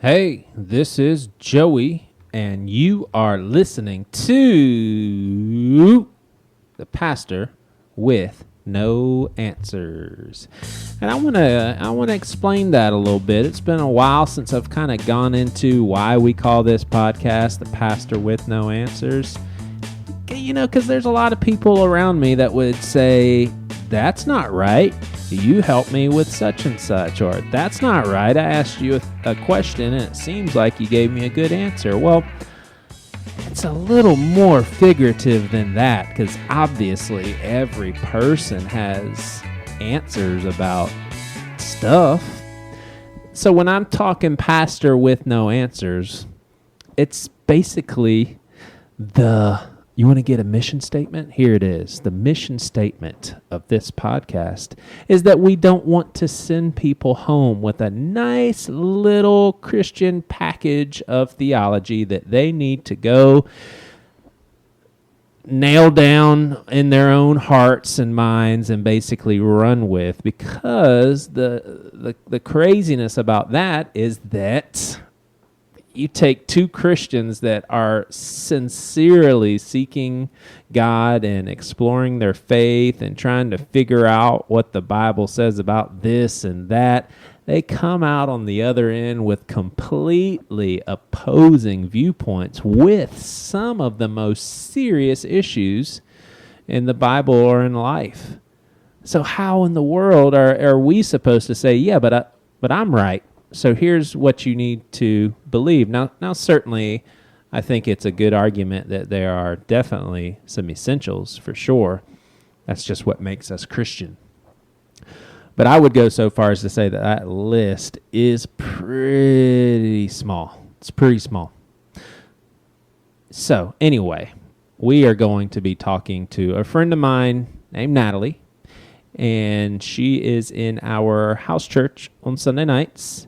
Hey, this is Joey, and you are listening to the Pastor with No Answers. And I want to explain that a little bit. It's been a while since I've kind of gone into why we call this podcast the Pastor with No Answers. You know, because there's a lot of people around me that would say, that's not right. You helped me with such and such, or that's not right. I asked you a question and it seems like you gave me a good answer. Well, it's a little more figurative than that, because obviously every person has answers about stuff. So when I'm talking pastor with no answers, it's basically you want to get a mission statement? Here it is. The mission statement of this podcast is that we don't want to send people home with a nice little Christian package of theology that they need to go nail down in their own hearts and minds and basically run with, because the craziness about that is that you take two Christians that are sincerely seeking God and exploring their faith and trying to figure out what the Bible says about this and that. They come out on the other end with completely opposing viewpoints with some of the most serious issues in the Bible or in life. So how in the world are we supposed to say, yeah, but I'm right? So here's what you need to believe. Now, certainly, I think it's a good argument that there are definitely some essentials for sure. That's just what makes us Christian. But I would go so far as to say that list is pretty small. It's pretty small. So anyway, we are going to be talking to a friend of mine named Natalie, and she is in our house church on Sunday nights.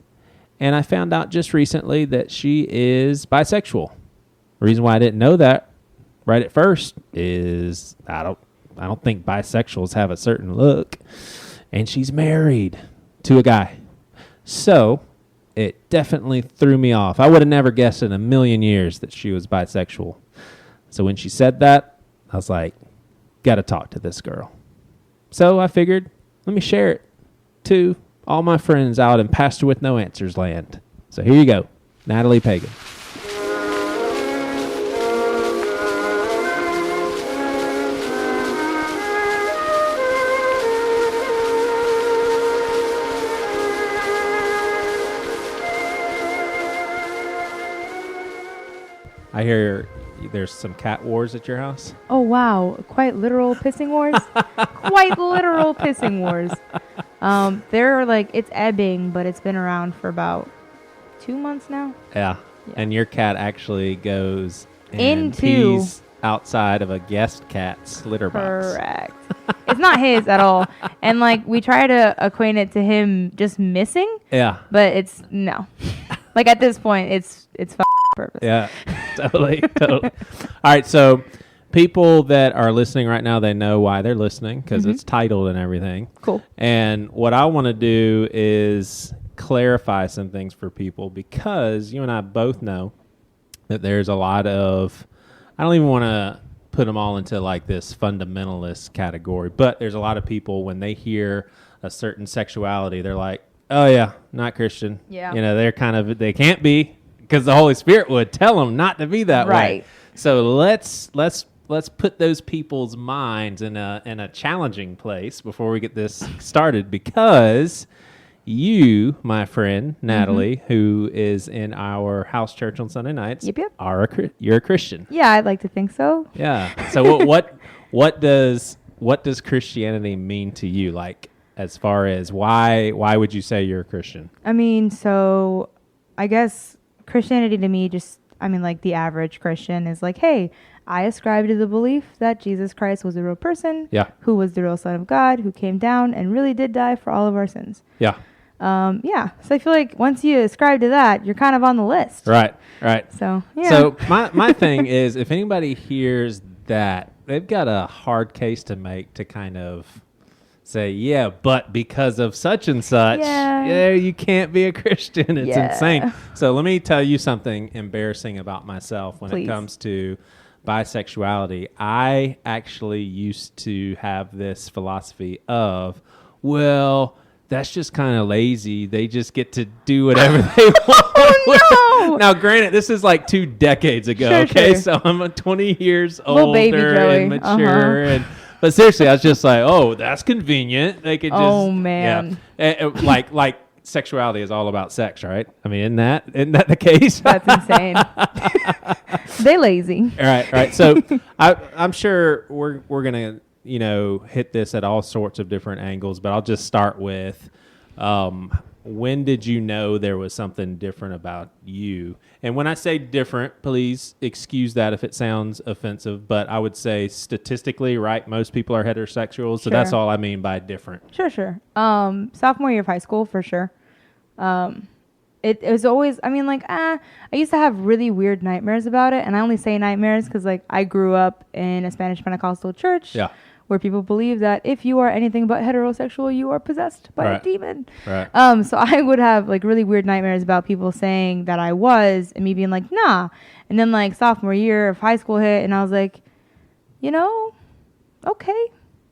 And I found out just recently that she is bisexual. The reason why I didn't know that right at first is I don't think bisexuals have a certain look. And she's married to a guy. So it definitely threw me off. I would have never guessed in a million years that she was bisexual. So when she said that, I was like, got to talk to this girl. So I figured, let me share it to all my friends out in Pastor with No Answers land. So here you go, Natalie Pagan. I hear there's some cat wars at your house. Oh, wow. Quite literal pissing wars. Quite literal pissing wars. They're like, it's ebbing, but it's been around for about 2 months now. Yeah. And your cat actually goes and pees outside of a guest cat's litter box. Correct. It's not his at all. And like, we try to acquaint it to him just missing. Yeah. But it's no. Like at this point, it's purpose. Yeah. Totally. All right. So people that are listening right now, they know why they're listening because it's titled and everything. Cool. And what I want to do is clarify some things for people, because you and I both know that there's a lot of, I don't even want to put them all into like this fundamentalist category, but there's a lot of people when they hear a certain sexuality, they're like, oh yeah, not Christian. Yeah. You know, they can't be, because the Holy Spirit would tell them not to be that way. So let's put those people's minds in a challenging place before we get this started, because you, my friend Natalie, who is in our house church on Sunday nights, you're a Christian. Yeah, I'd like to think so. Yeah. So what does Christianity mean to you? Like, as far as why would you say you're a Christian? I mean, so I guess Christianity to me like the average Christian is like, hey, I ascribe to the belief that Jesus Christ was a real person, who was the real Son of God, who came down and really did die for all of our sins. Yeah. So I feel like once you ascribe to that, you're kind of on the list. Right. So, yeah. So my thing is, if anybody hears that, they've got a hard case to make to kind of say, yeah, but because of such and such, yeah, you can't be a Christian. It's insane. So let me tell you something embarrassing about myself when it comes to bisexuality. I actually used to have this philosophy of, well, that's just kind of lazy. They just get to do whatever they want. Oh, no. Now, granted, this is like 2 decades ago, okay? Sure. So I'm 20 years older baby and mature. But seriously, I was just like, oh, that's convenient. They could just... Oh, man. Yeah. Like sexuality is all about sex, right? I mean, isn't that the case? That's insane. They lazy. All right. So I'm sure we're going to, hit this at all sorts of different angles, but I'll just start with, when did you know there was something different about you? And when I say different, please excuse that if it sounds offensive, but I would say statistically, right, most people are heterosexual, so that's all I mean by different. Sure. Sophomore year of high school, for sure. It was always, I used to have really weird nightmares about it, and I only say nightmares because, I grew up in a Spanish Pentecostal church. Yeah. Where people believe that if you are anything but heterosexual, you are possessed by a demon. Right. So I would have really weird nightmares about people saying that I was, and me being like, nah. And then sophomore year of high school hit, and I was like, okay.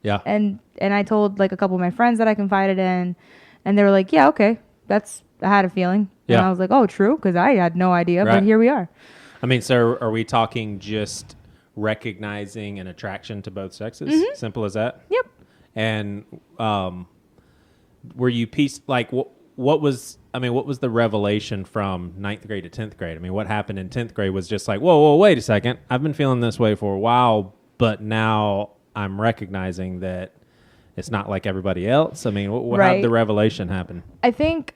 Yeah. And I told a couple of my friends that I confided in, and they were like, yeah, okay. I had a feeling. Yeah. And I was like, oh, true, because I had no idea, but here we are. So are we talking just recognizing an attraction to both sexes? Mm-hmm. Simple as that? Yep. And were you what was the revelation from 9th grade to 10th grade? What happened in 10th grade was just whoa, wait a second. I've been feeling this way for a while, but now I'm recognizing that it's not like everybody else. How did the revelation happen? I think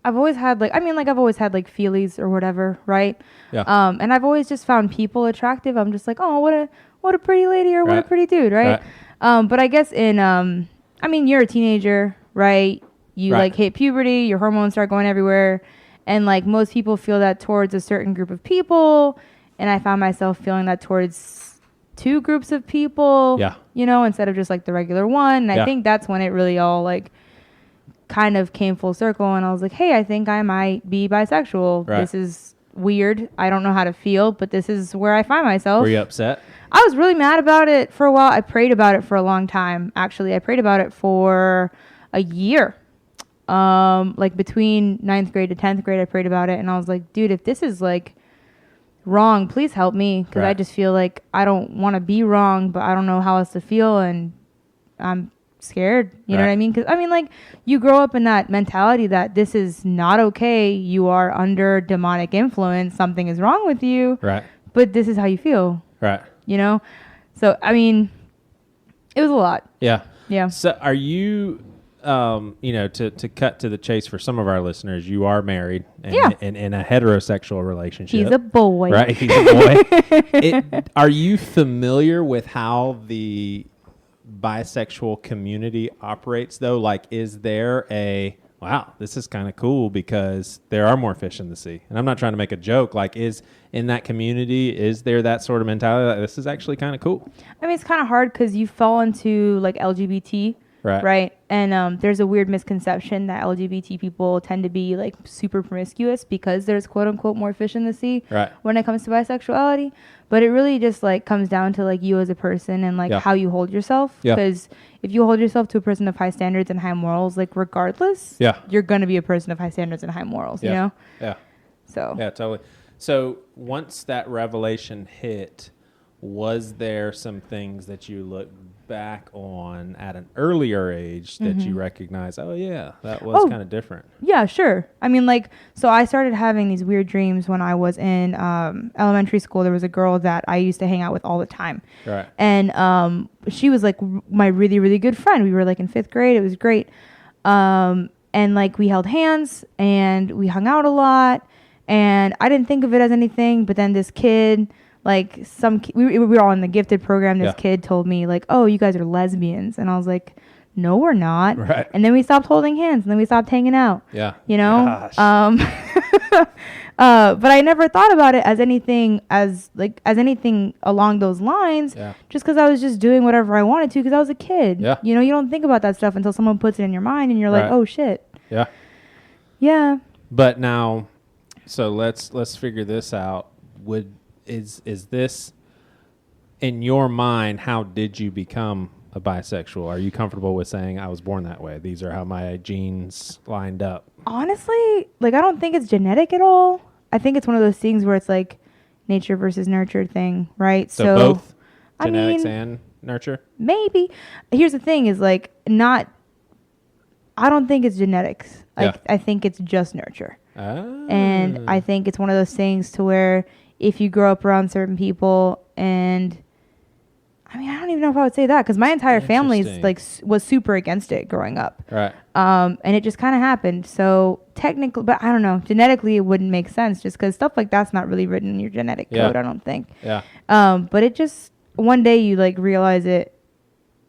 I've always had feelies or whatever, right? Yeah. And I've always just found people attractive. I'm just oh, what a pretty lady or what a pretty dude, right? But I guess you're a teenager, right? You hit puberty, your hormones start going everywhere, and most people feel that towards a certain group of people, and I found myself feeling that towards 2 groups of people. Yeah. Instead of just the regular one. And I think that's when it really all kind of came full circle, and I was like, hey, I think I might be bisexual. Right. This is weird. I don't know how to feel, but this is where I find myself. Were you upset? I was really mad about it for a while. I prayed about it for a long time. Actually, I prayed about it for a year. Between 9th grade to 10th grade, I prayed about it, and I was like, dude, if this is wrong, please help me, because I just feel I don't want to be wrong, but I don't know how else to feel, and I'm scared. You know what I mean? Because you grow up in that mentality that this is not okay. You are under demonic influence. Something is wrong with you. Right. But this is how you feel. Right. So it was a lot. Yeah. Yeah. So are you? To cut to the chase for some of our listeners, you are married and in a heterosexual relationship. He's a boy. Right. He's a boy. Are you familiar with how the bisexual community operates, though? Is there wow, this is kind of cool because there are more fish in the sea? And I'm not trying to make a joke. Is in that community, is there that sort of mentality this is actually kind of cool? It's kind of hard because you fall into LGBT. Right. And there's a weird misconception that LGBT people tend to be super promiscuous because there's quote unquote more fish in the sea when it comes to bisexuality. But it really just comes down to you as a person and how you hold yourself. Because if you hold yourself to a person of high standards and high morals, regardless, you're going to be a person of high standards and high morals, you know? Yeah. So. Yeah, totally. So once that revelation hit, was there some things that you looked back on at an earlier age that you recognize, oh yeah, that was kind of different? Yeah, sure. So I started having these weird dreams when I was in elementary school. There was a girl that I used to hang out with all the time. Right. And she was my really, really good friend. We were in 5th grade. It was great. And we held hands and we hung out a lot, and I didn't think of it as anything, but then this kid, we were all in the gifted program. This kid told me oh, you guys are lesbians. And I was like, no, we're not. Right. And then we stopped holding hands, and then we stopped hanging out. Yeah. Gosh. But I never thought about it as anything along those lines. Yeah. Just because I was just doing whatever I wanted to because I was a kid. Yeah. You know, you don't think about that stuff until someone puts it in your mind and you're like, oh shit. Yeah. Yeah. But now, so let's figure this out. Is this in your mind? How did you become a bisexual? Are you comfortable with saying I was born that way? These are how my genes lined up. Honestly, like I don't think it's genetic at all. I think it's one of those things where it's like nature versus nurture thing, right? So both genetics and nurture? Maybe. Here's the thing is like I don't think it's genetics. I think it's just nurture. And I think it's one of those things to where if you grow up around certain people and I mean, I don't even know if I would say that because my entire family's like was super against it growing up. Right. And it just kind of happened. So technically, but I don't know, genetically it wouldn't make sense just because stuff like that's not really written in your genetic code, I don't think. Yeah. But it just, one day you like realize it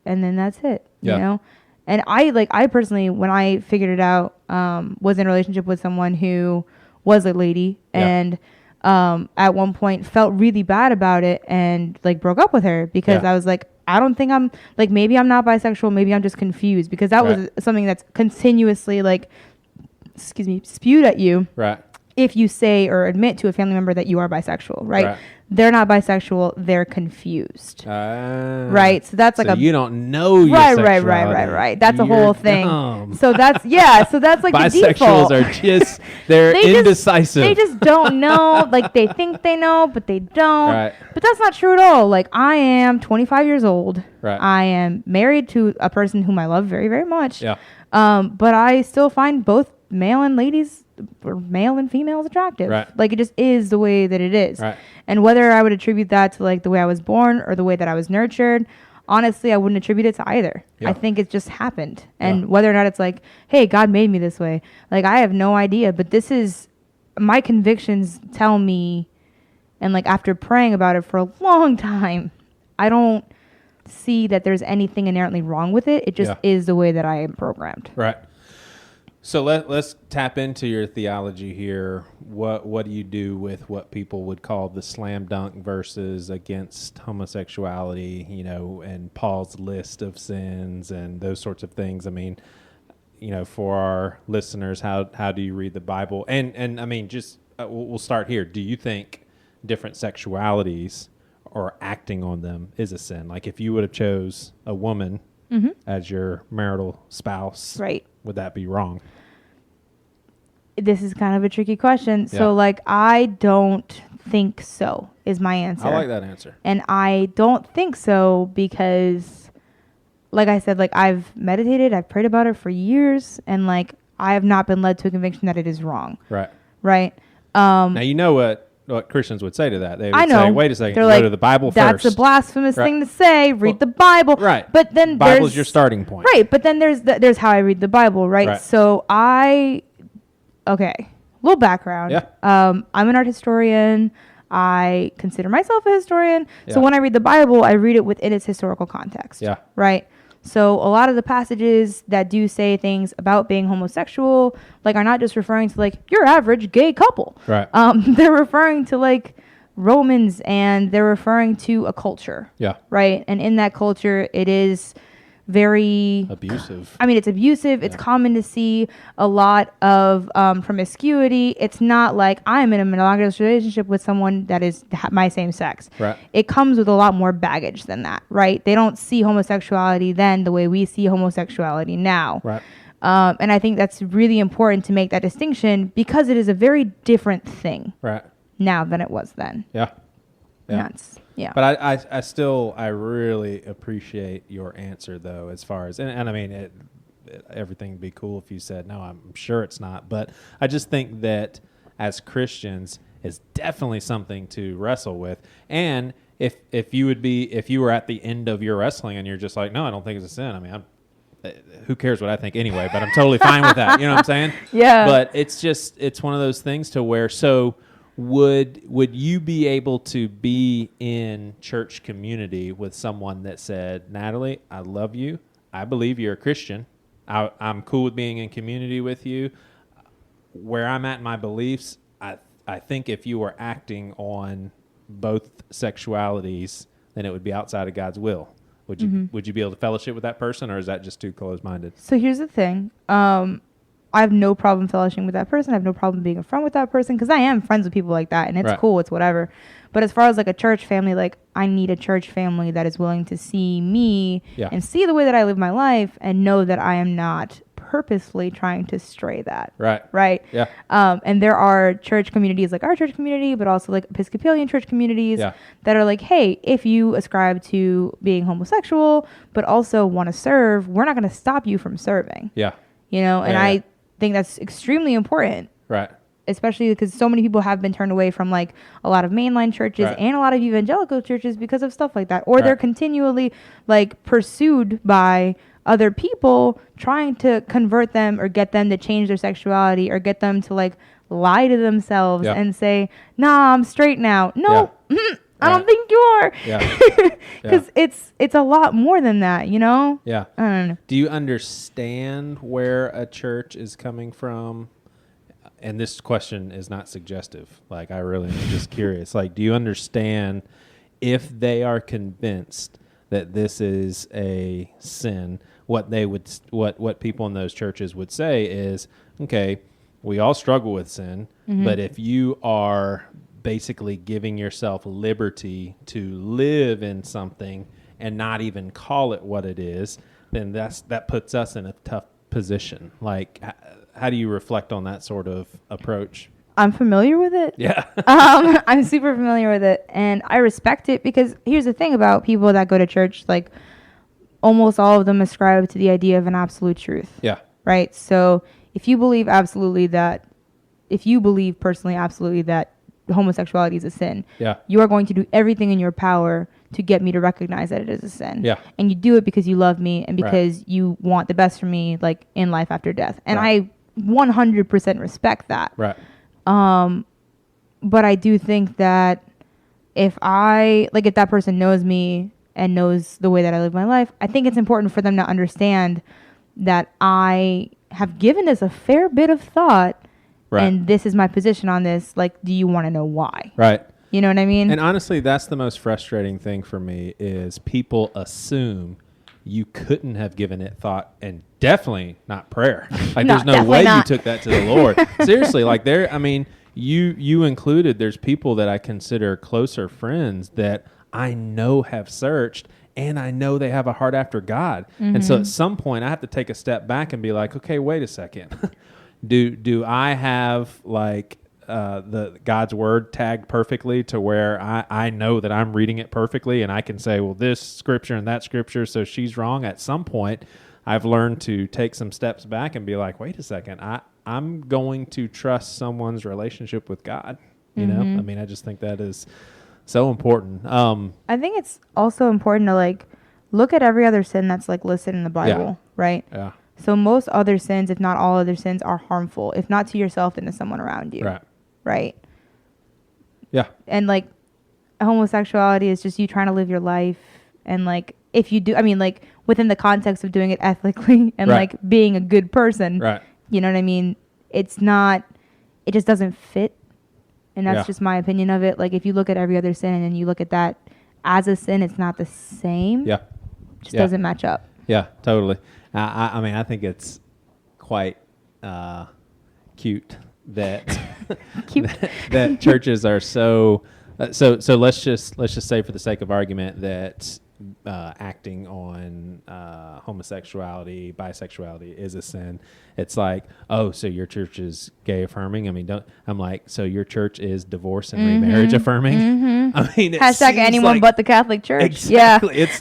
and then that's it, you know? And I personally, when I figured it out, was in a relationship with someone who was a lady and at one point felt really bad about it and like broke up with her because I was like, I don't think I'm like, maybe I'm not bisexual. Maybe I'm just confused because that was something that's continuously like, spewed at you. Right. If you say or admit to a family member that you are bisexual, right? They're not bisexual. They're confused. Right. So that's like you don't know your sexuality. Right. That's a whole thing. Dumb. So that's so that's like bisexuals the default. Are just they're indecisive. They just don't know. Like they think they know, but they don't. Right. But that's not true at all. Like I am 25 years old. Right. I am married to a person whom I love very, very much. Yeah. But I still find both male and females attractive. Right. Like it just is the way that it is. Right. And whether I would attribute that to like the way I was born or the way that I was nurtured, honestly, I wouldn't attribute it to either. Yeah. I think it just happened. And whether or not it's like, hey, God made me this way, like I have no idea. But this is my convictions tell me, and like after praying about it for a long time, I don't see that there's anything inherently wrong with it. It just is the way that I am programmed. Right. So let's tap into your theology here. What do you do with what people would call the slam dunk verses against homosexuality, you know, and Paul's list of sins and those sorts of things? I mean, you know, for our listeners, how do you read the Bible? And I mean, just we'll start here. Do you think different sexualities or acting on them is a sin? Like if you would have chose a woman as your marital spouse, right? Would that be wrong? This is kind of a tricky question. So, like, I don't think so is my answer. I like that answer. And I don't think so because, like I said, like, I've meditated, I've prayed about it for years, and, like, I have not been led to a conviction that it is wrong. Right. Right? Now, you know what Christians would say to that. They would say, wait a second, go to the Bible first. That's a blasphemous thing to say. Read the Bible. Right. But then Bible's your starting point. Right. But then there's how I read the Bible, right? So okay, little background. Yeah. I'm an art historian. I consider myself a historian. So when I read the Bible, I read it within its historical context. Yeah. Right? So a lot of the passages that do say things about being homosexual, like, are not just referring to, like, your average gay couple. Right. They're referring to, like, Romans, and they're referring to a culture. Yeah. Right? And in that culture, it is very abusive. I mean, it's abusive. Yeah. It's common to see a lot of promiscuity. It's not like I'm in a monogamous relationship with someone that is my same sex. Right. It comes with a lot more baggage than that, right? They don't see homosexuality then the way we see homosexuality now. Right. And I think that's really important to make that distinction because it is a very different thing now than it was then. Yeah. Nuts. Yeah. But I really appreciate your answer, though, as far as, and I mean, everything would be cool if you said, no, I'm sure it's not. But I just think that as Christians, it's definitely something to wrestle with. And if you were at the end of your wrestling and you're just like, no, I don't think it's a sin. I mean, who cares what I think anyway, but I'm totally fine with that. You know what I'm saying? Yeah. But it's one of those things to where, so would you be able to be in church community with someone that said, Natalie, I love you. I believe you're a Christian. I'm cool with being in community with you. where I'm at in my beliefs, I think if you were acting on both sexualities, then it would be outside of God's will. Would you be able to fellowship with that person, or is that just too closed-minded? So here's the thing. I have no problem fellowshipping with that person. I have no problem being a friend with that person because I am friends with people like that, and it's cool. It's whatever. But as far as like a church family, like I need a church family that is willing to see me and see the way that I live my life and know that I am not purposefully trying to stray that. Right. Yeah. And there are church communities like our church community, but also like Episcopalian church communities that are like, hey, if you ascribe to being homosexual, but also want to serve, we're not going to stop you from serving. Yeah. You know, and I think that's extremely important. Right. Especially because so many people have been turned away from like a lot of mainline churches and a lot of evangelical churches because of stuff like that. Or they're continually like pursued by other people trying to convert them or get them to change their sexuality or get them to like lie to themselves and say, nah, I'm straight now. No, I don't think you are. Because it's a lot more than that, you know? Yeah. I don't know. Do you understand where a church is coming from? And this question is not suggestive. Like, I really am just curious. Like, do you understand if they are convinced that this is a sin, what people in those churches would say is, okay, we all struggle with sin, but if you are basically giving yourself liberty to live in something and not even call it what it is, then that puts us in a tough position. Like, how do you reflect on that sort of approach? I'm familiar with it. Yeah. I'm super familiar with it, and I respect it because here's the thing about people that go to church, like almost all of them ascribe to the idea of an absolute truth. Yeah. Right? So if you believe personally absolutely that homosexuality is a sin, you are going to do everything in your power to get me to recognize that it is a sin. Yeah. And you do it because you love me and because you want the best for me, like in life after death. And I 100% respect that. Right. But I do think that if that person knows me and knows the way that I live my life, I think it's important for them to understand that I have given this a fair bit of thought and this is my position on this. Like, do you want to know why? Right. You know what I mean? And honestly, that's the most frustrating thing for me is people assume you couldn't have given it thought, and definitely not prayer. Like, there's no way you took that to the Lord. Seriously, like you included, there's people that I consider closer friends that I know have searched and I know they have a heart after God. And so at some point I have to take a step back and be like, okay, wait a second. Do I have like the God's word tagged perfectly to where I know that I'm reading it perfectly and I can say, well, this scripture and that scripture, so she's wrong? At some point I've learned to take some steps back and be like, wait a second, I'm going to trust someone's relationship with God. You know, I mean, I just think that is so important. I think it's also important to like look at every other sin that's like listed in the Bible, right? Yeah. So most other sins, if not all other sins, are harmful, if not to yourself, then to someone around you. Right. Yeah. And like homosexuality is just you trying to live your life. And like, if you do, I mean, like within the context of doing it ethically and like being a good person, you know what I mean? It just doesn't fit. And that's just my opinion of it. Like if you look at every other sin and then you look at that as a sin, it's not the same. Yeah. It just doesn't match up. Yeah, totally. I mean, I think it's quite cute that that churches are so let's just say for the sake of argument that acting on homosexuality, bisexuality is a sin. It's like, oh, so your church is gay affirming? I mean, I'm like, so your church is divorce and remarriage affirming? I mean, hashtag anyone but the Catholic Church. Exactly. Yeah. It's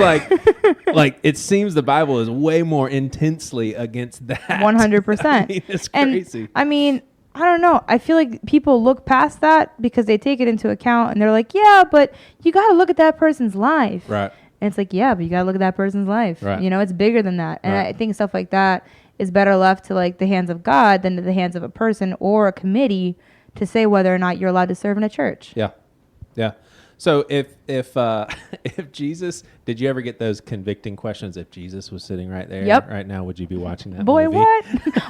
like it seems the Bible is way more intensely against that. 100%. I mean, it's crazy. And, I mean, I don't know. I feel like people look past that because they take it into account and they're like, yeah, but you got to look at that person's life. Right. And it's like, yeah, but you got to look at that person's life. Right. You know, it's bigger than that. And I think stuff like that is better left to like the hands of God than to the hands of a person or a committee to say whether or not you're allowed to serve in a church. Yeah. Yeah. So if if Jesus, did you ever get those convicting questions? If Jesus was sitting right there right now, would you be watching that Boy, movie? what?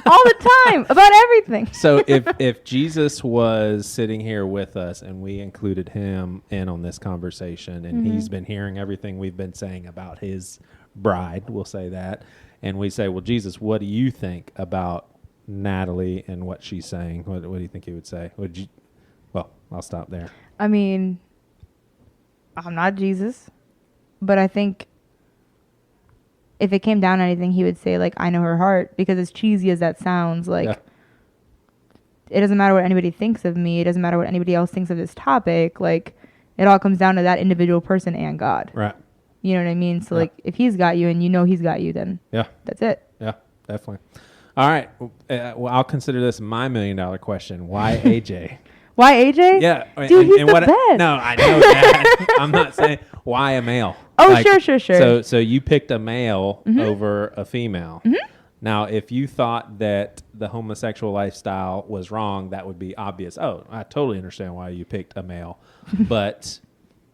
All the time about everything. So if Jesus was sitting here with us and we included him in on this conversation and he's been hearing everything we've been saying about his bride, we'll say that, and we say, well, Jesus, what do you think about Natalie and what she's saying? What do you think he would say? Would you? Well, I'll stop there. I mean, I'm not Jesus, but I think if it came down to anything, he would say, like, I know her heart, because as cheesy as that sounds, like, it doesn't matter what anybody thinks of me. It doesn't matter what anybody else thinks of this topic. Like, it all comes down to that individual person and God. Right. You know what I mean? So, like, if he's got you and you know he's got you, then that's it. Yeah, definitely. All right. Well, I'll consider this my $1 million question. Why AJ? Why AJ? Yeah. Dude, he's the best. No, I know that. I'm not saying why a male. Oh, like, sure. So you picked a male over a female. Now, if you thought that the homosexual lifestyle was wrong, that would be obvious. Oh, I totally understand why you picked a male. But,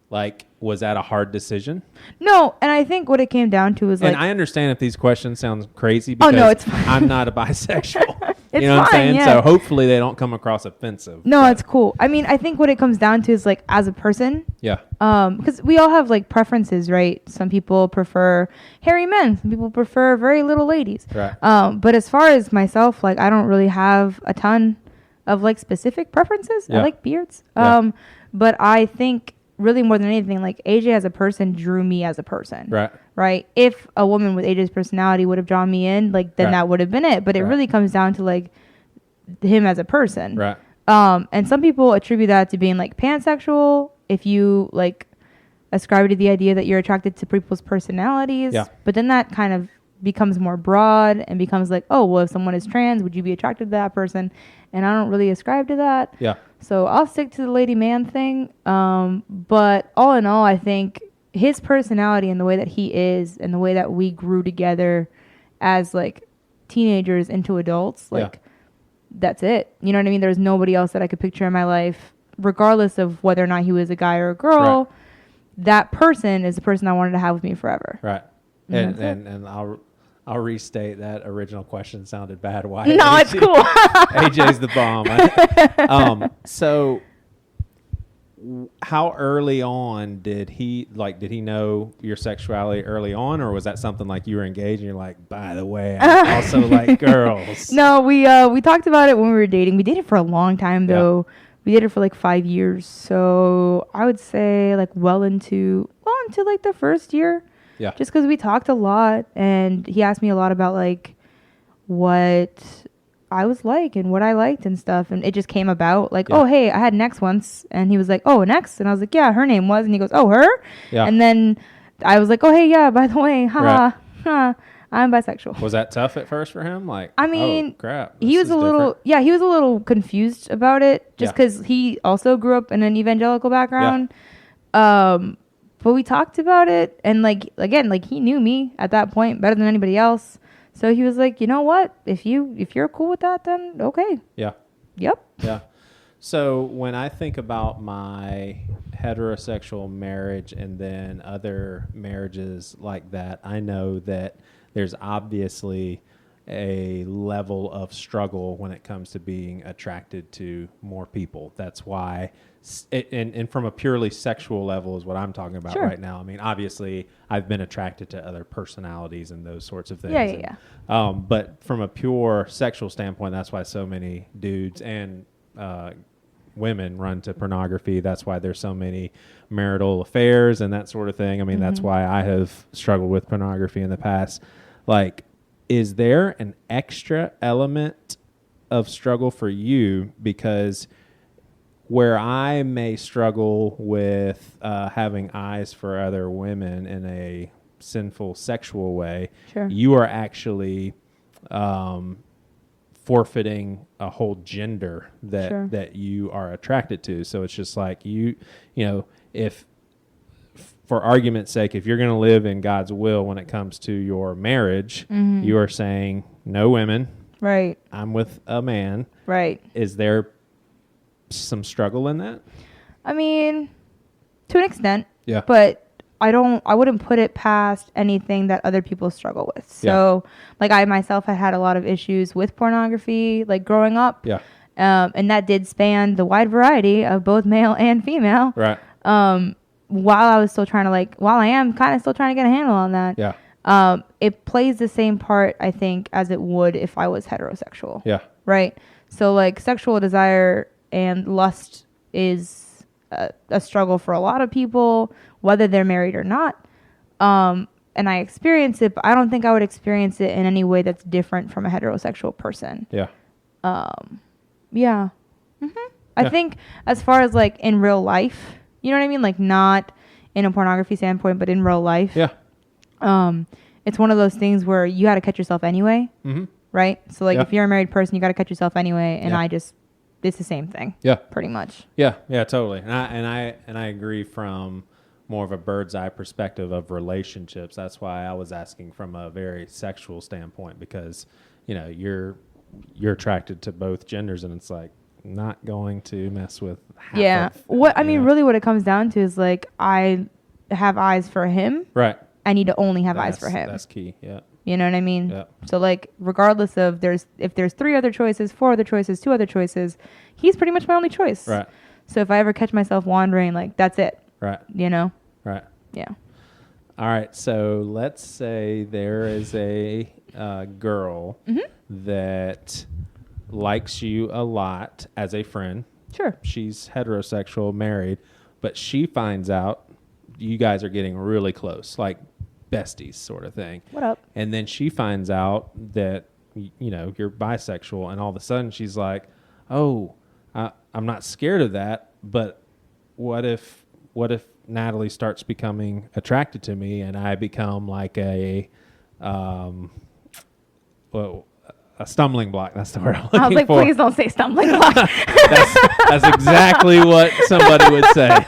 like, was that a hard decision? No, and I think what it came down to was, like... And I understand if these questions sound crazy because it's fine. I'm not a bisexual. It's you know what I'm saying? Yeah. So hopefully they don't come across offensive. No, it's cool. I mean, I think what it comes down to is, like, as a person. Yeah. Because we all have, like, preferences, right? Some people prefer hairy men. Some people prefer very little ladies. Right. But as far as myself, like, I don't really have a ton of, like, specific preferences. Yeah. I like beards. Yeah. But I think really more than anything, like, AJ as a person drew me as a person. Right. Right. If a woman with AJ's personality would have drawn me in, like, then that would have been it. But it really comes down to, like, him as a person. Right. And some people attribute that to being, like, pansexual. If you, like, ascribe to the idea that you're attracted to people's personalities. Yeah. But then that kind of becomes more broad and becomes like, oh, well, if someone is trans, would you be attracted to that person? And I don't really ascribe to that. Yeah. So I'll stick to the lady man thing. But all in all, I think his personality and the way that he is and the way that we grew together as, like, teenagers into adults, like, that's it. You know what I mean? There's nobody else that I could picture in my life, regardless of whether or not he was a guy or a girl. Right. That person is the person I wanted to have with me forever. Right. And I'll restate that original question sounded bad. Why? No, AJ? It's cool. AJ's the bomb. So how early on did he know your sexuality early on, or was that something like you were engaged and you're like, by the way, I also like girls? No, we talked about it when we were dating. We dated for a long time though. Yeah. We did it for like 5 years. So I would say like well into like the first year. Yeah. Just because we talked a lot and he asked me a lot about like what I was like and what I liked and stuff. And it just came about like, oh, hey, I had an ex once. And he was like, oh, an ex? And I was like, yeah, her name was. And he goes, oh, her? Yeah. And then I was like, oh, hey, yeah, by the way, I'm bisexual. Was that tough at first for him? Like, I mean, oh, crap. He was a little confused about it just because he also grew up in an evangelical background. Yeah. But we talked about it, and like again, like he knew me at that point better than anybody else. So he was like, you know what? If you're cool with that, then okay. Yeah. Yep. Yeah. So when I think about my heterosexual marriage and then other marriages like that, I know that there's obviously a level of struggle when it comes to being attracted to more people. That's why, and from a purely sexual level is what I'm talking about right now. I mean, obviously, I've been attracted to other personalities and those sorts of things. Yeah. But from a pure sexual standpoint, that's why so many dudes and women run to pornography. That's why there's so many marital affairs and that sort of thing. I mean, that's why I have struggled with pornography in the past. Like, is there an extra element of struggle for you? Because where I may struggle with having eyes for other women in a sinful sexual way, you are actually forfeiting a whole gender that you are attracted to. So it's just like you know, if for argument's sake, if you're going to live in God's will when it comes to your marriage, you are saying no women. Right. I'm with a man. Right. Is there some struggle in that? I mean, To an extent. Yeah. But I wouldn't put it past anything that other people struggle with. So, like, I myself had a lot of issues with pornography, like, growing up. Yeah. And that did span the wide variety of both male and female. Right. While I was still trying to, while I am kind of still trying to get a handle on that. Yeah. It plays the same part, I think, as it would if I was heterosexual. Yeah. Right? So, like, sexual desire and lust is a struggle for a lot of people, whether they're married or not. And I experience it, but I don't think I would experience it in any way that's different from a heterosexual person. Yeah. Yeah. Mm-hmm. I think as far as, like, in real life, you know what I mean? Like, not in a pornography standpoint, but in real life. Yeah. It's one of those things where you got to catch yourself anyway. Mm-hmm. Right? So, like, if you're a married person, you got to catch yourself anyway. And it's the same thing. Yeah. Pretty much. Yeah. Yeah, totally. And I agree from more of a bird's eye perspective of relationships. That's why I was asking from a very sexual standpoint, because, you know, you're attracted to both genders, and it's like not going to mess with half of, really what it comes down to is, like, I have eyes for him. Right. I need to only have eyes for him. That's key. Yeah. You know what I mean? Yeah. So, like, regardless of if there's 3 other choices, 4 other choices, 2 other choices, he's pretty much my only choice. Right. So if I ever catch myself wandering, like, that's it. Right. You know? Right. Yeah. All right. So let's say there is a girl that likes you a lot as a friend. Sure. She's heterosexual, married, but she finds out you guys are getting really close, like besties sort of thing. What up? And then she finds out that, you know, you're bisexual, and all of a sudden she's like, oh, I'm not scared of that, but what if Natalie starts becoming attracted to me and I become like a stumbling block? That's the word I'm looking for. I was like, please don't say stumbling block. That's exactly what somebody would say.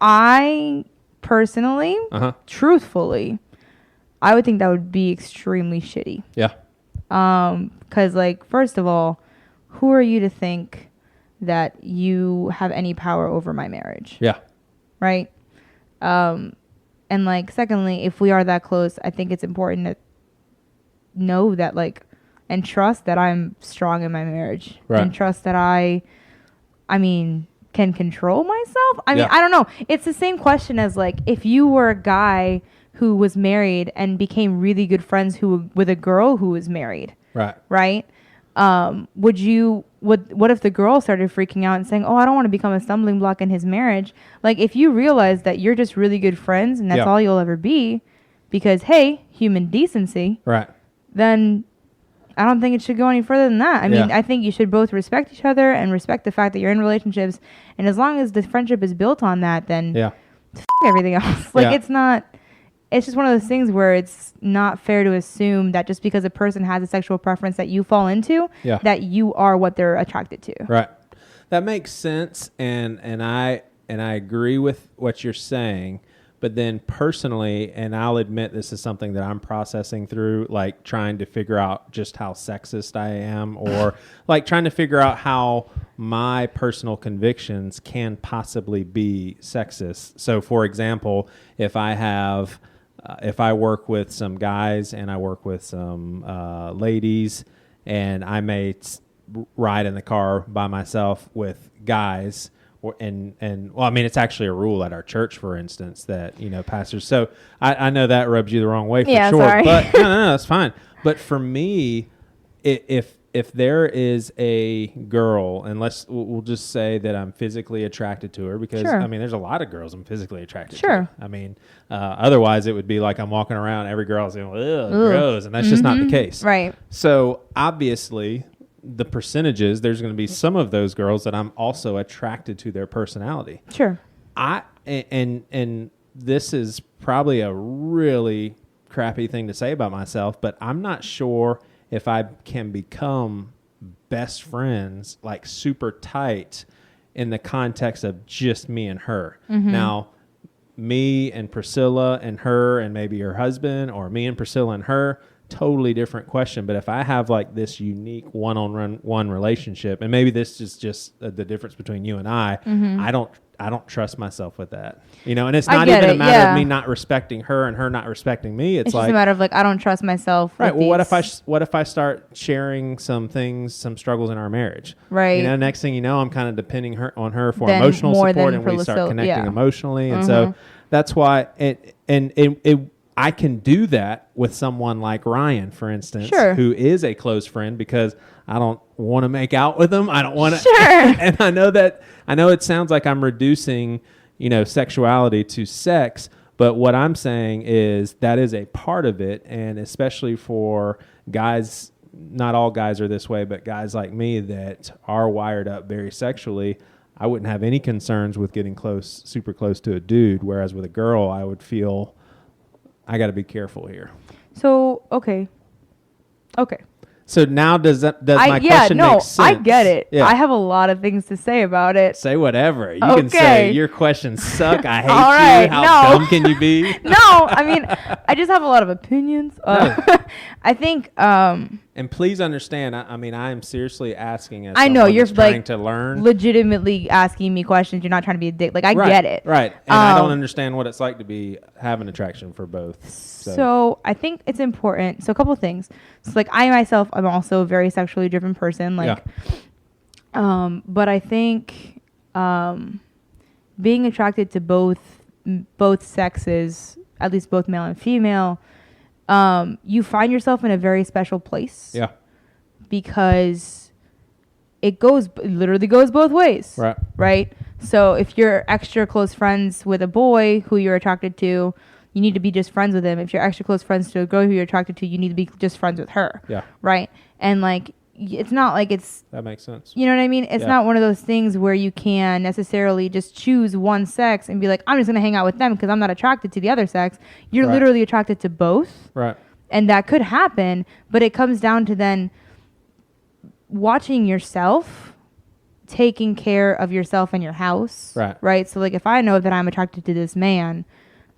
I personally, truthfully, I would think that would be extremely shitty. Yeah. 'Cause, like, first of all, who are you to think that you have any power over my marriage? Yeah. Right? And, like, secondly, if we are that close, I think it's important to know that, like, and trust that I'm strong in my marriage. Right. And trust that I can control myself. I mean, I don't know. It's the same question as, like, if you were a guy who was married and became really good friends with a girl who was married. Right. Right? What if the girl started freaking out and saying, oh, I don't want to become a stumbling block in his marriage? Like, if you realize that you're just really good friends and that's all you'll ever be, because, hey, human decency. Right. Then I don't think it should go any further than that. I mean, I think you should both respect each other and respect the fact that you're in relationships. And as long as the friendship is built on that, then everything else. Like, it's just one of those things where it's not fair to assume that just because a person has a sexual preference that you fall into, that you are what they're attracted to. Right. That makes sense. And I agree with what you're saying. But then personally, and I'll admit this is something that I'm processing through, like trying to figure out just how sexist I am, or like trying to figure out how my personal convictions can possibly be sexist. So, for example, if I work with some guys and I work with some ladies, and I may ride in the car by myself with guys. And well, I mean, it's actually a rule at our church, for instance, that, you know, pastors. So I know that rubs you the wrong way for sure. Sorry. But no, that's fine. But for me, if there is a girl, and we'll just say that I'm physically attracted to her, because I mean, there's a lot of girls I'm physically attracted to. I mean, otherwise it would be like I'm walking around, every girl's saying, ugh, gross, and that's just not the case. Right. So obviously, the percentages, there's going to be some of those girls that I'm also attracted to their personality. Sure. And this is probably a really crappy thing to say about myself, but I'm not sure if I can become best friends, like super tight, in the context of just me and her. Mm-hmm. Now, me and Priscilla and her and maybe her husband, or me and Priscilla and her, totally different question. But if I have like this unique one-on-one relationship, and maybe this is just the difference between you and I don't trust myself with that, and it's not even a matter of me not respecting her and her not respecting me. It's like just a matter of like, I don't trust myself. Right. Well, what if I start sharing some things, some struggles in our marriage? Right. Next thing you know, I'm kind of depending on her for emotional support, and we start connecting emotionally. And so that's why I can do that with someone like Ryan, for instance, who is a close friend, because I don't want to make out with him. I don't want to. Sure. And I know it sounds like I'm reducing, sexuality to sex, but what I'm saying is that is a part of it. And especially for guys, not all guys are this way, but guys like me that are wired up very sexually, I wouldn't have any concerns with getting super close to a dude. Whereas with a girl, I would feel I got to be careful here. So, okay. So now does my question make sense? I get it. Yeah. I have a lot of things to say about it. Say whatever. You can say your questions suck. I hate you. How dumb can you be? No, I mean, I just have a lot of opinions. I think... and please understand, I mean, I am seriously asking as I know you're trying to learn. Legitimately asking me questions. You're not trying to be a dick. Like, I get it. Right. And I don't understand what it's like to have an attraction for both. So I think it's important. So a couple of things. So like I myself, I'm also a very sexually driven person. Like, but I think being attracted to both sexes, at least both male and female, you find yourself in a very special place. Yeah. Because it literally goes both ways. Right. Right. So if you're extra close friends with a boy who you're attracted to, you need to be just friends with him. If you're extra close friends to a girl who you're attracted to, you need to be just friends with her. Yeah. Right. And like, it's not like that makes sense. You know what I mean? It's not one of those things where you can necessarily just choose one sex and be like, I'm just going to hang out with them because I'm not attracted to the other sex. You're literally attracted to both. Right. And that could happen, but it comes down to then watching yourself, taking care of yourself and your house. Right. Right. So like if I know that I'm attracted to this man,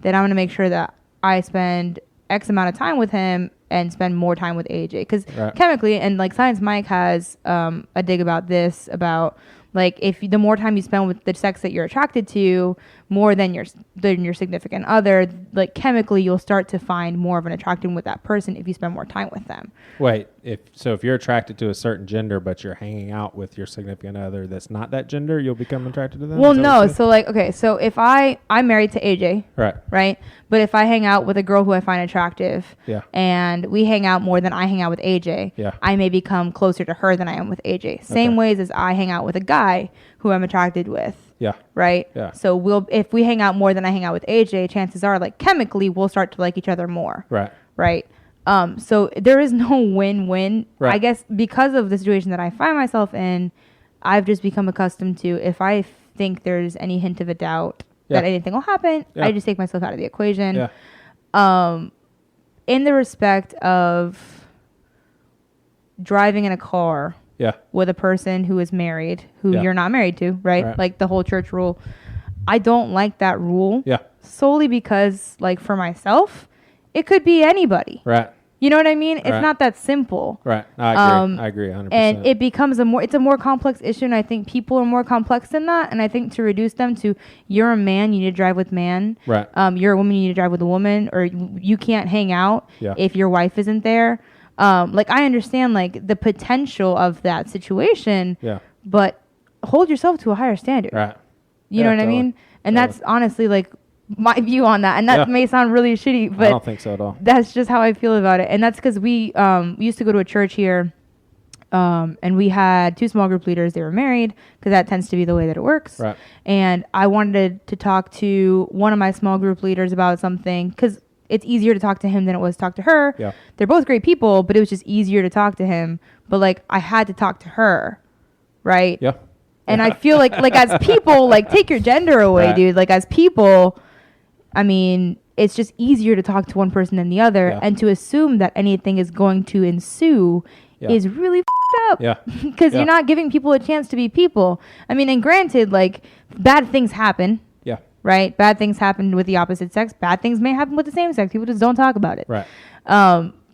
then I'm going to make sure that I spend X amount of time with him and spend more time with AJ. Because chemically, and like Science Mike has a dig about this, about like if the more time you spend with the sex that you're attracted to, more than your significant other, like chemically you'll start to find more of an attraction with that person if you spend more time with them. Wait, if you're attracted to a certain gender but you're hanging out with your significant other that's not that gender, you'll become attracted to them? Well, no. So like, okay, so if I'm married to AJ, right? But if I hang out with a girl who I find attractive, and we hang out more than I hang out with AJ, I may become closer to her than I am with AJ. Same ways as I hang out with a guy who I'm attracted with. Yeah. Right? Yeah. So if we hang out more than I hang out with AJ, chances are like chemically we'll start to like each other more. Right. Right. So there is no win-win. Right. I guess because of the situation that I find myself in, I've just become accustomed to if I think there's any hint of a doubt that anything will happen, I just take myself out of the equation. Yeah. In the respect of driving in a car with a person who is married, who you're not married to, right? Like the whole church rule. I don't like that rule. Yeah. Solely because, like, for myself, it could be anybody. Right. You know what I mean? It's not that simple. Right. I agree 100%. And it becomes it's a more complex issue, and I think people are more complex than that. And I think to reduce them to, you're a man, you need to drive with man. Right. You're a woman, you need to drive with a woman, or you can't hang out if your wife isn't there. Like, I understand, like, the potential of that situation, but hold yourself to a higher standard. Right. You know what I mean? And that's honestly, like, my view on that. And that may sound really shitty, but I don't think so at all. That's just how I feel about it. And that's because we used to go to a church here, and we had 2 small group leaders. They were married, because that tends to be the way that it works. Right. And I wanted to talk to one of my small group leaders about something, because it's easier to talk to him than it was to talk to her. Yeah. They're both great people, but it was just easier to talk to him. But like, I had to talk to her, right? Yeah. And I feel like as people, like, take your gender away, dude. Like, as people, I mean, it's just easier to talk to one person than the other, and to assume that anything is going to ensue is really f***ed up. Yeah. Because you're not giving people a chance to be people. I mean, and granted, like, bad things happen. Right? Bad things happen with the opposite sex. Bad things may happen with the same sex. People just don't talk about it. Right.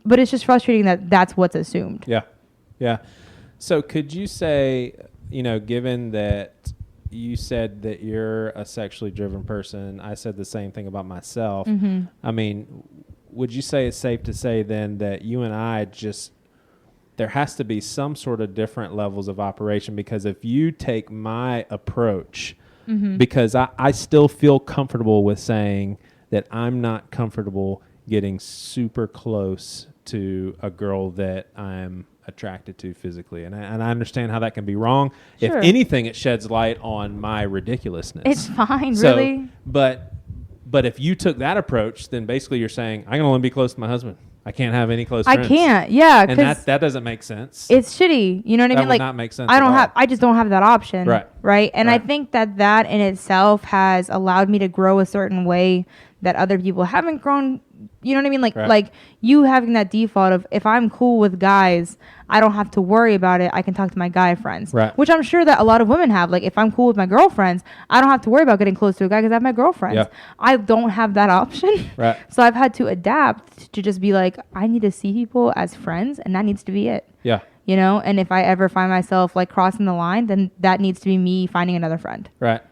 but it's just frustrating that that's what's assumed. Yeah. Yeah. So could you say, given that you said that you're a sexually driven person, I said the same thing about myself. Mm-hmm. I mean, would you say it's safe to say then that you and I there has to be some sort of different levels of operation? Because if you take my approach, mm-hmm. because I still feel comfortable with saying that I'm not comfortable getting super close to a girl that I'm attracted to physically. And I understand how that can be wrong. Sure. If anything, it sheds light on my ridiculousness. It's fine, really. But if you took that approach, then basically you're saying, I can only be close to my husband. I can't have any close friends. I can't, yeah. And that doesn't make sense. It's shitty. You know what I mean? That would not make sense. I just don't have that option. Right. And I think that in itself has allowed me to grow a certain way that other people haven't grown. You know what I mean? Like you having that default of, if I'm cool with guys, I don't have to worry about it. I can talk to my guy friends. Right. Which I'm sure that a lot of women have. Like, if I'm cool with my girlfriends, I don't have to worry about getting close to a guy because I have my girlfriends. Yeah. I don't have that option. Right. So I've had to adapt to just be like, I need to see people as friends, and that needs to be it. Yeah. And if I ever find myself like crossing the line, then that needs to be me finding another friend. Right.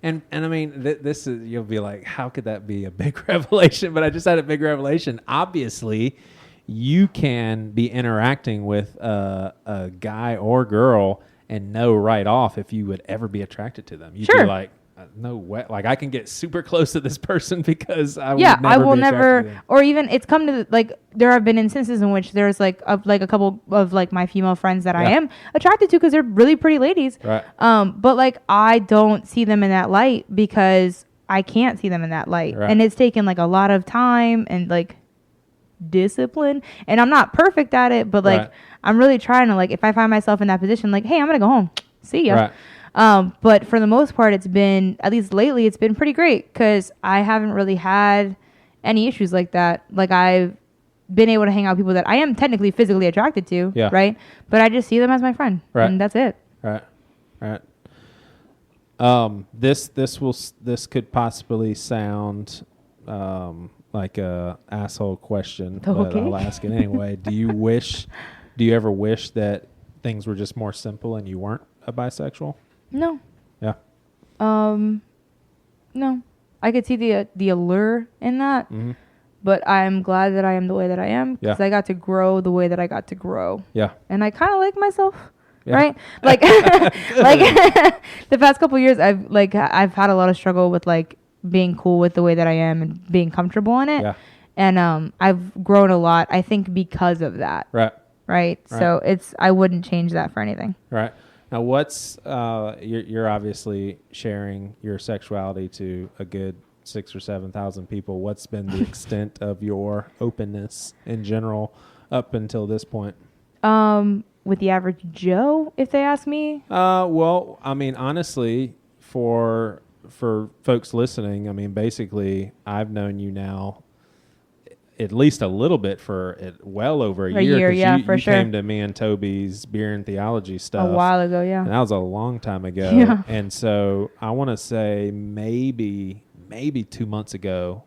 And I mean, this is, you'll be like, how could that be a big revelation? But I just had a big revelation. Obviously, you can be interacting with a guy or girl and know right off if you would ever be attracted to them. You'd be like, no way. Like, I can get super close to this person because I will never. Or even it's come to like, there have been instances in which there's like a couple of like my female friends that I am attracted to because they're really pretty ladies. Right. But like, I don't see them in that light because I can't see them in that light. Right. And it's taken like a lot of time and like discipline, and I'm not perfect at it, but like I'm really trying to, like, if I find myself in that position, like, hey, I'm gonna go home, see ya. But for the most part, it's been, at least lately, it's been pretty great because I haven't really had any issues like that. Like, I've been able to hang out with people that I am technically physically attracted to, right? But I just see them as my friend, and that's it. Right. This could possibly sound like a asshole question, but I'll ask it anyway. Do you ever wish that things were just more simple and you weren't a bisexual? No. Yeah. No. I could see the allure in that, mm-hmm. but I'm glad that I am the way that I am because I got to grow the way that I got to grow. Yeah. And I kind of like myself. Yeah. Right? Like, like the past couple of years, I've had a lot of struggle with like being cool with the way that I am and being comfortable in it. Yeah. And I've grown a lot, I think, because of that. Right. So I wouldn't change that for anything. Right. Now, what's you're obviously sharing your sexuality to a good 6,000 or 7,000 people. What's been the extent of your openness in general up until this point? With the average Joe, if they ask me? Well, I mean, honestly, for folks listening, I mean, basically, I've known you now at least a little bit for well over a year. Yeah, for sure. You came to me and Toby's beer and theology stuff a while ago, yeah. And that was a long time ago. Yeah. And so I want to say maybe 2 months ago,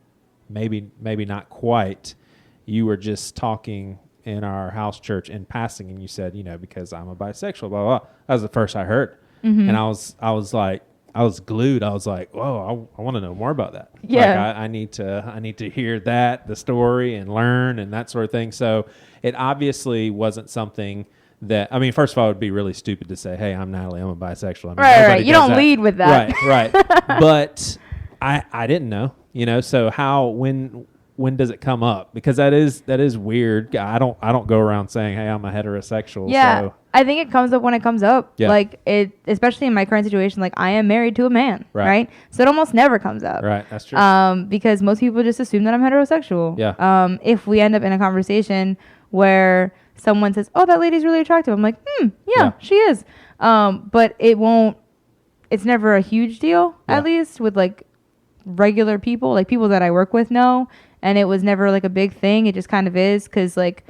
maybe not quite, you were just talking in our house church in passing, and you said, because I'm a bisexual, blah, blah, blah. That was the first I heard. Mm-hmm. And I was like, I was glued. I was like, whoa, I want to know more about that. Yeah. Like I need to hear the story and learn and that sort of thing. So it obviously wasn't something that, I mean, first of all, it would be really stupid to say, hey, I'm Natalie, I'm a bisexual. I mean, right. You don't lead with that. Right. But I didn't know, so when does it come up? Because that is weird. I don't go around saying, hey, I'm a heterosexual. Yeah. So. I think it comes up when it comes up. Yeah. Like especially in my current situation, like I am married to a man, right? So it almost never comes up. Right, that's true. Because most people just assume that I'm heterosexual. Yeah. If we end up in a conversation where someone says, oh, that lady's really attractive, I'm like, yeah, she is. But it's never a huge deal, at least with like regular people, like people that I work with know. And it was never like a big thing. It just kind of is because like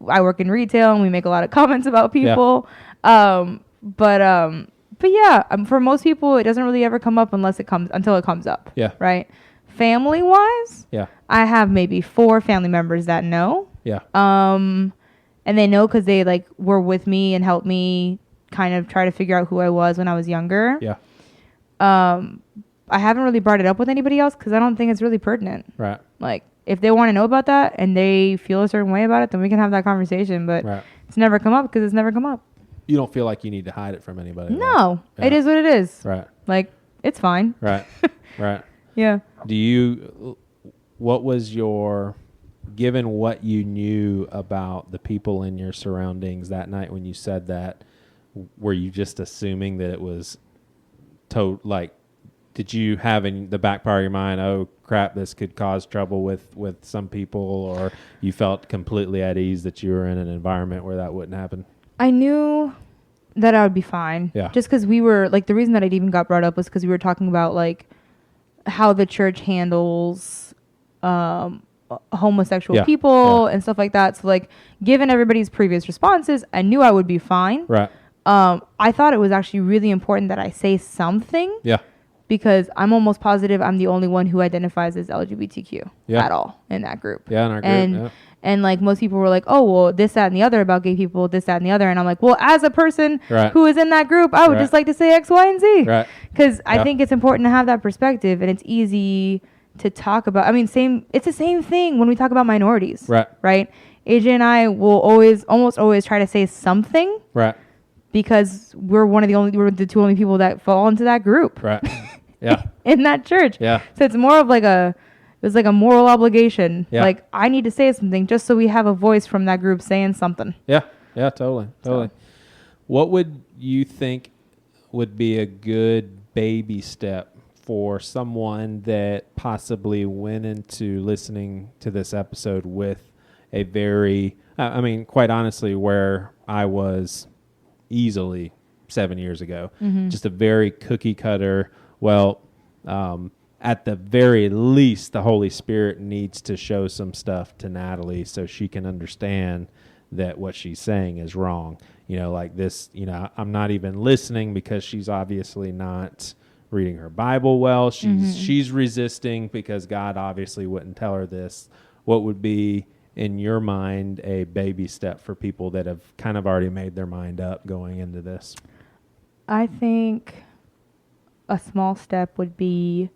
I work in retail and we make a lot of comments about people. Yeah. But yeah, for most people, it doesn't really ever come up until it comes up. Yeah. Right. Family wise. Yeah. I have maybe 4 family members that know. Yeah. And they know because they like were with me and helped me kind of try to figure out who I was when I was younger. Yeah. I haven't really brought it up with anybody else because I don't think it's really pertinent. Right. Like, if they want to know about that and they feel a certain way about it, then we can have that conversation. But it's never come up because it's never come up. You don't feel like you need to hide it from anybody? No. It is what it is. Right. Like, it's fine. Right. Right. Yeah. What was your, given what you knew about the people in your surroundings that night when you said that, were you just assuming that it was did you have in the back part of your mind, oh crap, this could cause trouble with some people, or you felt completely at ease that you were in an environment where that wouldn't happen? I knew that I would be fine. Yeah. Just because we were, like, the reason that it even got brought up was because we were talking about, like, how the church handles homosexual people and stuff like that. So, like, given everybody's previous responses, I knew I would be fine. Right. I thought it was actually really important that I say something. Yeah. Because I'm almost positive I'm the only one who identifies as LGBTQ at all in that group. Yeah, in our group. And like most people were like, oh, well, this, that, and the other about gay people, this, that, and the other. And I'm like, well, as a person who is in that group, I would just like to say X, Y, and Z. Right. Because I think it's important to have that perspective, and it's easy to talk about. I mean, it's the same thing when we talk about minorities. Right. Right. AJ and I will almost always try to say something. Right. Because we're the two only people that fall into that group. Right. Yeah. In that church. Yeah. So it's more of like it was like a moral obligation. Yeah. Like, I need to say something just so we have a voice from that group saying something. Yeah. Yeah, totally. So. What would you think would be a good baby step for someone that possibly went into listening to this episode with a very, quite honestly, where I was easily 7 years ago, just a very cookie cutter. Well, at the very least, the Holy Spirit needs to show some stuff to Natalie so she can understand that what she's saying is wrong. Like this, I'm not even listening because she's obviously not reading her Bible well. She's resisting because God obviously wouldn't tell her this. What would be, in your mind, a baby step for people that have kind of already made their mind up going into this? I think a small step would be,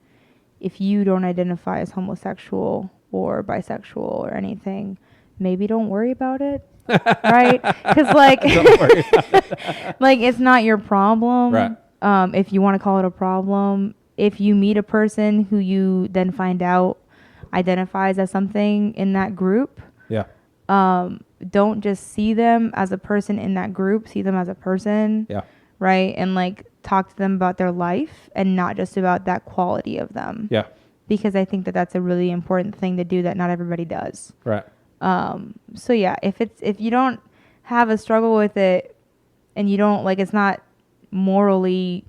if you don't identify as homosexual or bisexual or anything, maybe don't worry about it. Right? Because like, like, it's not your problem. Right. If you want to call it a problem, if you meet a person who you then find out identifies as something in that group, don't just see them as a person in that group, see them as a person. Yeah. Right. And like, talk to them about their life and not just about that quality of them. Yeah. Because I think that that's a really important thing to do that not everybody does. Right. So yeah, if you don't have a struggle with it and you don't, like, it's not morally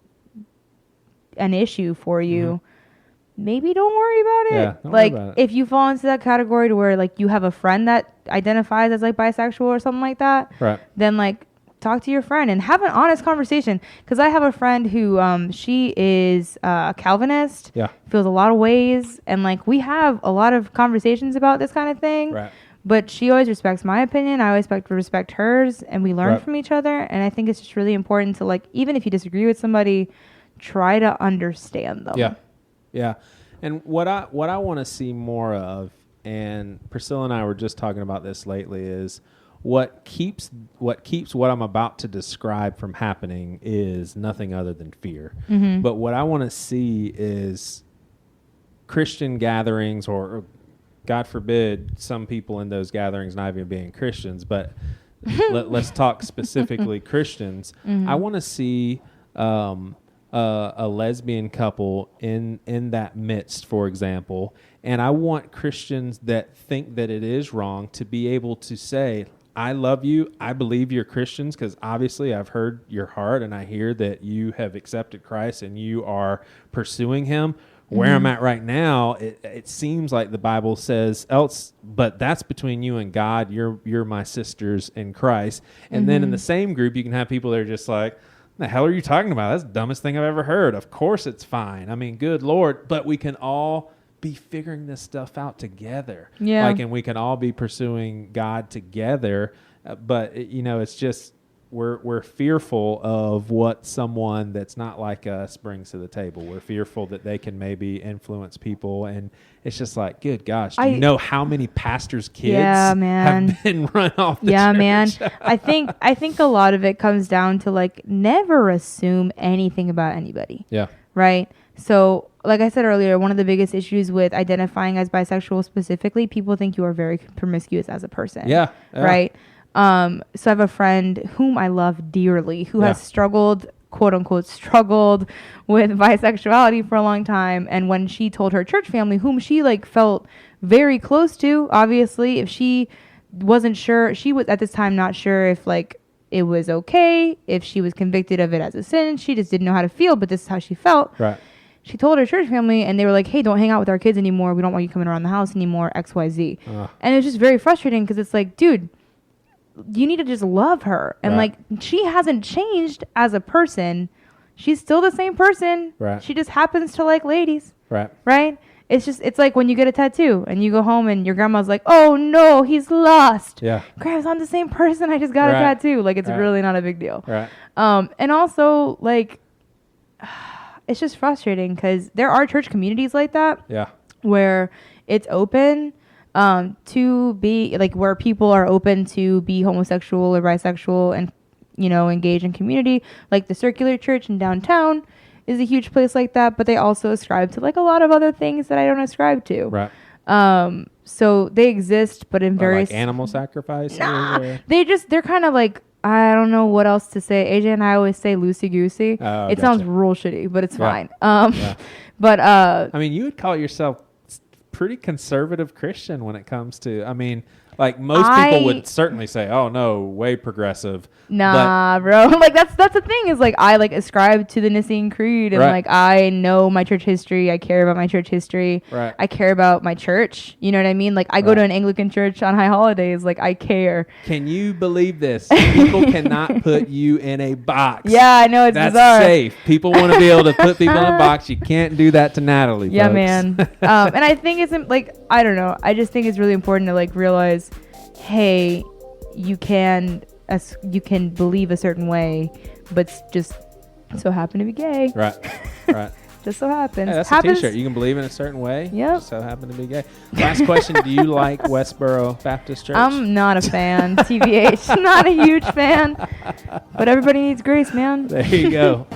an issue for you, maybe don't worry about it. Yeah, don't worry about it. If you fall into that category to where, like, you have a friend that identifies as like bisexual or something like that, right, then like, talk to your friend and have an honest conversation. Because I have a friend who she is a Calvinist, feels a lot of ways, and like, we have a lot of conversations about this kind of thing. Right. But she always respects my opinion. I always respect hers, and we learn from each other. And I think it's just really important to, like, even if you disagree with somebody, try to understand them. Yeah, yeah. And what I want to see more of, and Priscilla and I were just talking about this lately, is what keeps what I'm about to describe from happening is nothing other than fear. Mm-hmm. But what I want to see is Christian gatherings, or God forbid, some people in those gatherings not even being Christians, but let's talk specifically Christians. Mm-hmm. I want to see a lesbian couple in that midst, for example, and I want Christians that think that it is wrong to be able to say, I love you, I believe you're Christians, because obviously I've heard your heart and I hear that you have accepted Christ and you are pursuing him. Where I'm at right now, it seems like the Bible says else, but that's between you and God. You're my sisters in Christ. And then in the same group, you can have people that are just like, the hell are you talking about? That's the dumbest thing I've ever heard. Of course it's fine. I mean, good Lord. But we can all be figuring this stuff out together. Yeah. Like, and we can all be pursuing God together. But it's just, we're fearful of what someone that's not like us brings to the table. We're fearful that they can maybe influence people, and it's just like, good gosh, do you know how many pastors' kids have been run off the church? Man. I think a lot of it comes down to like never assume anything about anybody. Yeah. Right? So, like I said earlier, one of the biggest issues with identifying as bisexual specifically, people think you are very promiscuous as a person. Yeah. Right? So I have a friend whom I love dearly who has struggled, quote unquote, struggled with bisexuality for a long time. And when she told her church family, whom she like felt very close to, obviously, if she wasn't sure, she was at this time not sure if like it was okay, if she was convicted of it as a sin. She just didn't know how to feel, but this is how she felt. Right. She told her church family, and they were like, hey, don't hang out with our kids anymore. We don't want you coming around the house anymore, XYZ. And it was just very frustrating because it's like, dude, you need to just love her. And like, she hasn't changed as a person. She's still the same person. Right. She just happens to like ladies. Right. Right? It's like when you get a tattoo and you go home and your grandma's like, oh no, he's lost. Yeah. Grandma's not the same person. I just got a tattoo. Like, it's really not a big deal. Right. And also like, it's just frustrating because there are church communities like that. Yeah. Where it's open to be like, where people are open to be homosexual or bisexual and, engage in community. Like the Circular Church in downtown is a huge place like that, but they also ascribe to like a lot of other things that I don't ascribe to. Right. So they exist, but in various like animal sacrifice. They're kind of like, I don't know what else to say. AJ and I always say loosey goosey. It sounds real shitty, but it's fine. But I mean, you would call yourself pretty conservative Christian when it comes to, I mean, like most people would certainly say, oh no, way progressive. Nah, bro. Like that's the thing is like, I like ascribe to the Nicene Creed and like, I know my church history. I care about my church history. Right. I care about my church. You know what I mean? Like I go to an Anglican church on high holidays. Like I care. Can you believe this? People cannot put you in a box. Yeah, I know, it's That's bizarre. safe. People want to be able to put people in a box. You can't do that to Natalie. Yeah, folks. man. And I think it's like, I don't know. I just think it's really important to like realize, hey, you can believe a certain way, but just so happen to be gay. Right. Right. Just so happens. Hey, that's a t-shirt. You can believe in a certain way. Yep. Just so happen to be gay. Last question. Do you like Westboro Baptist Church? I'm not a fan. TBH. Not a huge fan. But everybody needs grace, man. There you go.